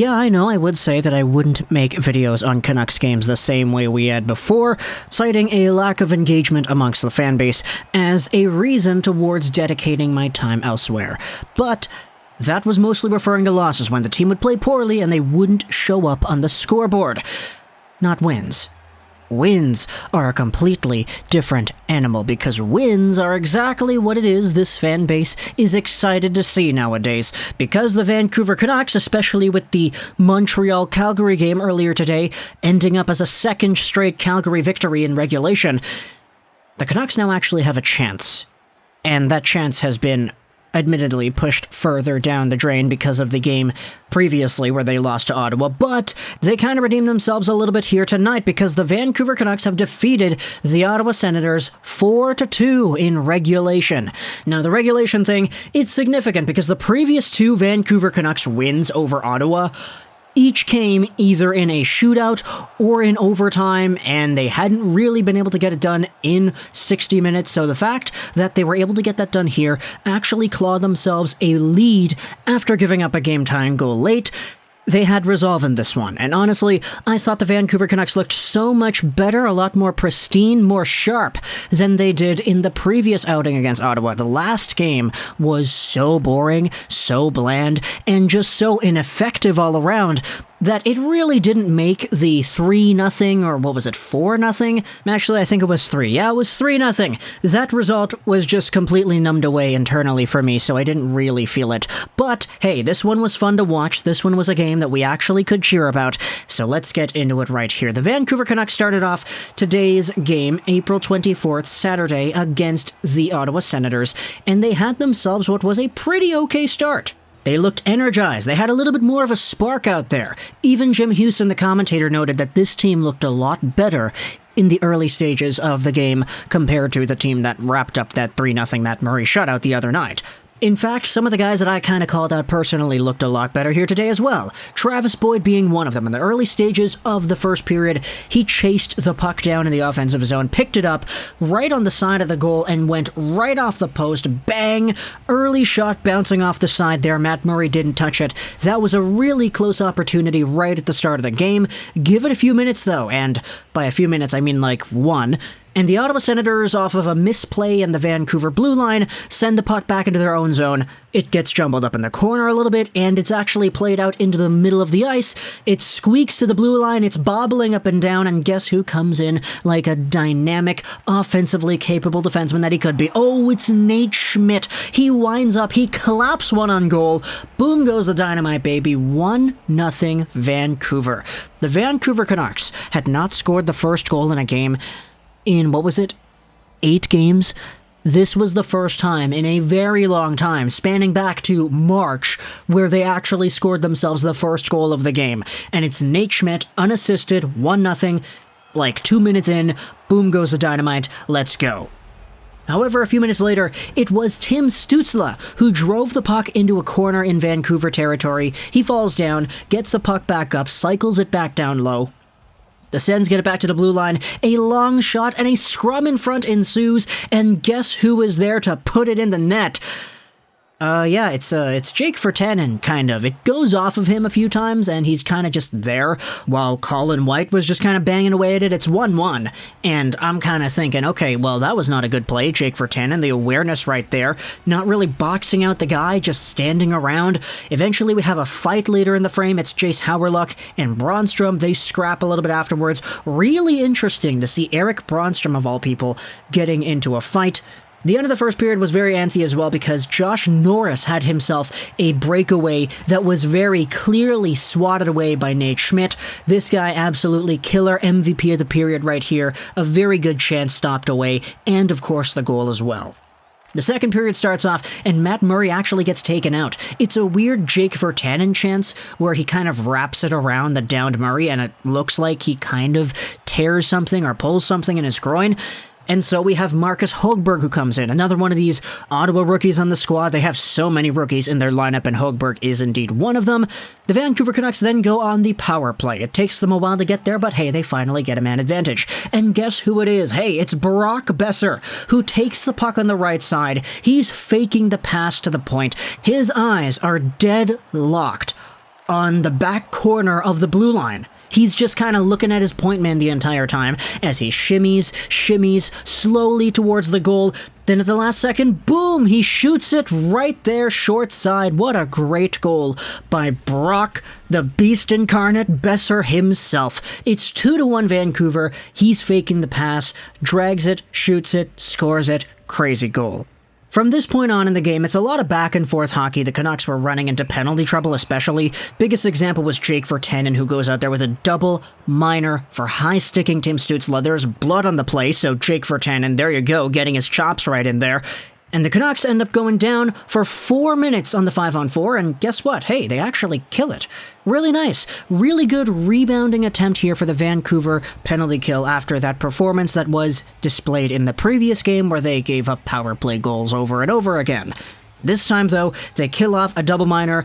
Yeah, I know I would say that I wouldn't make videos on Canucks games the same way we had before, citing a lack of engagement amongst the fanbase as a reason towards dedicating my time elsewhere. But that was mostly referring to losses when the team would play poorly and they wouldn't show up on the scoreboard. Not wins. Wins are a completely different animal because wins are exactly what it is this fan base is excited to see nowadays. Because the Vancouver Canucks, especially with the Montreal-Calgary game earlier today, ending up as a second straight Calgary victory in regulation, the Canucks now actually have a chance. And that chance has been admittedly pushed further down the drain because of the game previously where they lost to Ottawa, but they kind of redeemed themselves a little bit here tonight because the Vancouver Canucks have defeated the Ottawa Senators 4-2 in regulation. Now, the regulation thing, it's significant because the previous two Vancouver Canucks wins over Ottawa each came either in a shootout or in overtime, and they hadn't really been able to get it done in 60 minutes, so the fact that they were able to get that done here actually clawed themselves a lead after giving up a game-tying goal late. They had resolve in this one, and honestly, I thought the Vancouver Canucks looked so much better, a lot more pristine, more sharp than they did in the previous outing against Ottawa. The last game was so boring, so bland, and just so ineffective all around that it really didn't make the 3-0, or what was it, 4-0? Actually, I think it was 3. Yeah, it was 3-0. That result was just completely numbed away internally for me, so I didn't really feel it. But, hey, this one was fun to watch. This one was a game that we actually could cheer about, so let's get into it right here. The Vancouver Canucks started off today's game, April 24th, Saturday, against the Ottawa Senators, and they had themselves what was a pretty okay start. They looked energized. They had a little bit more of a spark out there. Even Jim Houston, the commentator, noted that this team looked a lot better in the early stages of the game compared to the team that wrapped up that 3-0 Matt Murray shutout the other night. In fact, some of the guys that I kind of called out personally looked a lot better here today as well. Travis Boyd being one of them. In the early stages of the first period, he chased the puck down in the offensive zone, picked it up right on the side of the goal, and went right off the post. Bang! Early shot bouncing off the side there. Matt Murray didn't touch it. That was a really close opportunity right at the start of the game. Give it a few minutes, though, and by a few minutes, I mean like one. And the Ottawa Senators, off of a misplay in the Vancouver blue line, send the puck back into their own zone. It gets jumbled up in the corner a little bit, and it's actually played out into the middle of the ice. It squeaks to the blue line, it's bobbling up and down, and guess who comes in like a dynamic, offensively capable defenseman that he could be? Oh, it's Nate Schmidt. He winds up, he claps one on goal. Boom goes the dynamite, baby. 1-0 Vancouver. The Vancouver Canucks had not scored the first goal in a game in, 8 games? This was the first time in a very long time, spanning back to March, where they actually scored themselves the first goal of the game. And it's Nate Schmidt, unassisted, 1-0, like 2 minutes in, boom goes the dynamite, let's go. However, a few minutes later, it was Tim Stützle who drove the puck into a corner in Vancouver territory. He falls down, gets the puck back up, cycles it back down low. The Sens get it back to the blue line, a long shot and a scrum in front ensues, and guess who is there to put it in the net? It's Jake Virtanen, kind of. It goes off of him a few times, and he's kind of just there, while Colin White was just kind of banging away at it. It's 1-1, and I'm kind of thinking, okay, well, that was not a good play, Jake Virtanen, the awareness right there, not really boxing out the guy, just standing around. Eventually, we have a fight later in the frame. It's Jace Hauerluck and Bronstrom. They scrap a little bit afterwards. Really interesting to see Eric Bronstrom, of all people, getting into a fight. The end of the first period was very antsy as well because Josh Norris had himself a breakaway that was very clearly swatted away by Nate Schmidt. This guy, absolutely killer, MVP of the period right here. A very good chance stopped away, and of course the goal as well. The second period starts off, and Matt Murray actually gets taken out. It's a weird Jake Virtanen chance where he kind of wraps it around the downed Murray, and it looks like he kind of tears something or pulls something in his groin. And so we have Marcus Hogberg who comes in, another one of these Ottawa rookies on the squad. They have so many rookies in their lineup, and Hogberg is indeed one of them. The Vancouver Canucks then go on the power play. It takes them a while to get there, but hey, they finally get a man advantage. And guess who it is? Hey, it's Brock Boeser, who takes the puck on the right side. He's faking the pass to the point. His eyes are dead locked on the back corner of the blue line. He's just kind of looking at his point man the entire time as he shimmies slowly towards the goal. Then at the last second, boom, he shoots it right there short side. What a great goal by Brock, the beast incarnate, Boeser himself. It's 2-1 Vancouver. He's faking the pass, drags it, shoots it, scores it. Crazy goal. From this point on in the game, it's a lot of back-and-forth hockey. The Canucks were running into penalty trouble especially. Biggest example was Jake Virtanen, who goes out there with a double minor for high-sticking Tim Stützle. There's blood on the play, so Jake Virtanen, there you go, getting his chops right in there. And the Canucks end up going down for 4 minutes on the 5-on-4, and guess what? Hey, they actually kill it. Really nice. Really good rebounding attempt here for the Vancouver penalty kill after that performance that was displayed in the previous game where they gave up power play goals over and over again. This time, though, they kill off a double minor,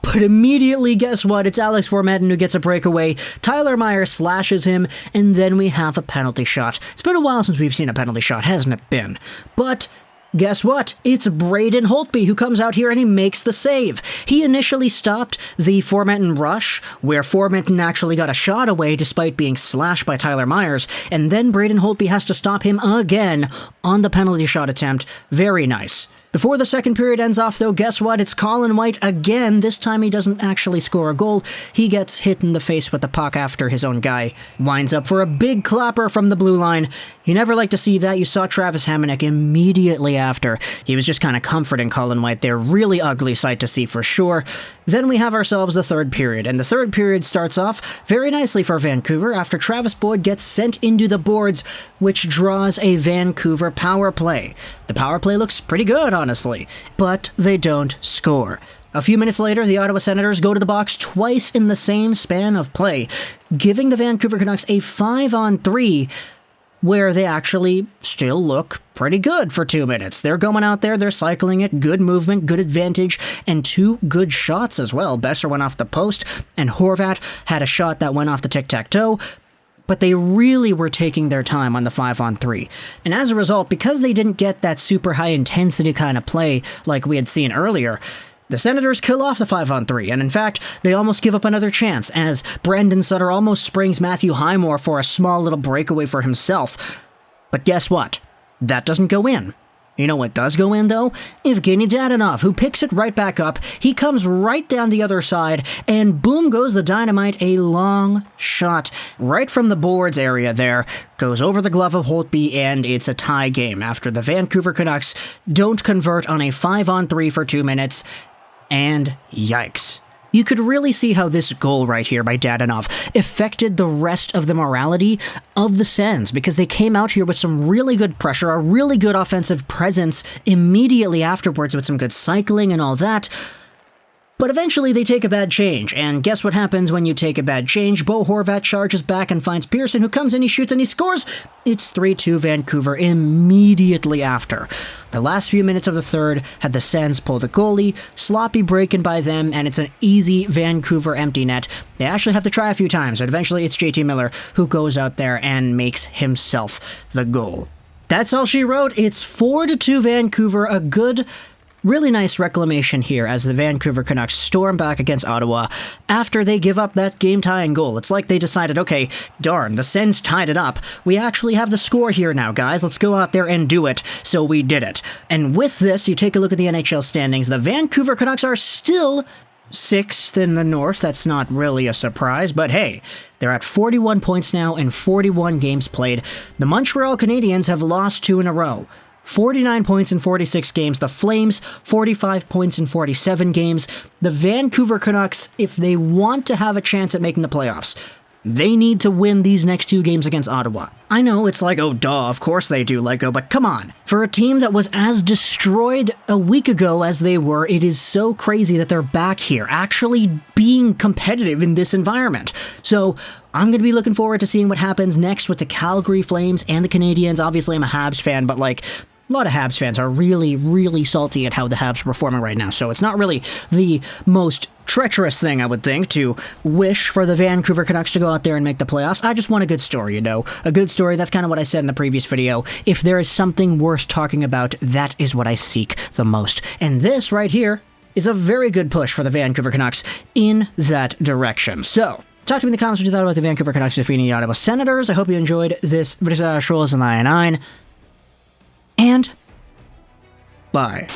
but immediately, guess what? It's Alex Formenton who gets a breakaway. Tyler Myers slashes him, and then we have a penalty shot. It's been a while since we've seen a penalty shot, hasn't it been? But guess what? It's Braden Holtby who comes out here and he makes the save. He initially stopped the Formenton rush, where Formenton actually got a shot away despite being slashed by Tyler Myers, and then Braden Holtby has to stop him again on the penalty shot attempt. Very nice. Before the second period ends off, though, guess what? It's Colin White again. This time he doesn't actually score a goal. He gets hit in the face with the puck after his own guy winds up for a big clapper from the blue line. You never like to see that. You saw Travis Hamonic immediately after. He was just kind of comforting Colin White there. Really ugly sight to see for sure. Then we have ourselves the third period, and the third period starts off very nicely for Vancouver after Travis Boyd gets sent into the boards, which draws a Vancouver power play. The power play looks pretty good, honestly, but they don't score. A few minutes later, the Ottawa Senators go to the box twice in the same span of play, giving the Vancouver Canucks a 5-on-3, where they actually still look pretty good for 2 minutes. They're going out there, they're cycling it, good movement, good advantage, and 2 good shots as well. Boeser went off the post, and Horvat had a shot that went off the tic-tac-toe, but they really were taking their time on the 5-on-3. And as a result, because they didn't get that super high-intensity kind of play like we had seen earlier, the Senators kill off the 5-on-3, and in fact, they almost give up another chance, as Brandon Sutter almost springs Matthew Highmore for a small little breakaway for himself. But guess what? That doesn't go in. You know what does go in, though? Evgenii Dadonov, who picks it right back up. He comes right down the other side, and boom goes the dynamite. A long shot right from the boards area there. Goes over the glove of Holtby, and it's a tie game after the Vancouver Canucks don't convert on a 5-on-3 for 2 minutes. And yikes. You could really see how this goal right here by Dadonov affected the rest of the morality of the Sens, because they came out here with some really good pressure, a really good offensive presence immediately afterwards with some good cycling and all that. But eventually they take a bad change, and guess what happens when you take a bad change? Bo Horvat charges back and finds Pearson, who comes in, he shoots, and he scores! It's 3-2 Vancouver immediately after. The last few minutes of the third had the Sens pull the goalie, sloppy break-in by them, and it's an easy Vancouver empty net. They actually have to try a few times, but eventually it's JT Miller who goes out there and makes himself the goal. That's all she wrote. It's 4-2 Vancouver, a good, really nice reclamation here as the Vancouver Canucks storm back against Ottawa after they give up that game-tying goal. It's like they decided, okay, darn, the Sens tied it up. We actually have the score here now, guys. Let's go out there and do it. So we did it. And with this, you take a look at the NHL standings. The Vancouver Canucks are still 6th in the North. That's not really a surprise, but hey, they're at 41 points now in 41 games played. The Montreal Canadiens have lost 2 in a row. 49 points in 46 games. The Flames, 45 points in 47 games. The Vancouver Canucks, if they want to have a chance at making the playoffs, they need to win these next 2 games against Ottawa. I know it's like, oh duh, of course they do, Lego, but come on. For a team that was as destroyed a week ago as they were, it is so crazy that they're back here, actually being competitive in this environment. So I'm going to be looking forward to seeing what happens next with the Calgary Flames and the Canadiens. Obviously, I'm a Habs fan, but like, a lot of Habs fans are really, really salty at how the Habs are performing right now, so it's not really the most treacherous thing, I would think, to wish for the Vancouver Canucks to go out there and make the playoffs. I just want a good story, you know? A good story, that's kind of what I said in the previous video. If there is something worth talking about, that is what I seek the most. And this right here is a very good push for the Vancouver Canucks in that direction. So, talk to me in the comments what you thought about the Vancouver Canucks defeating the Ottawa Senators. I hope you enjoyed this British Trolls in the 9, and bye.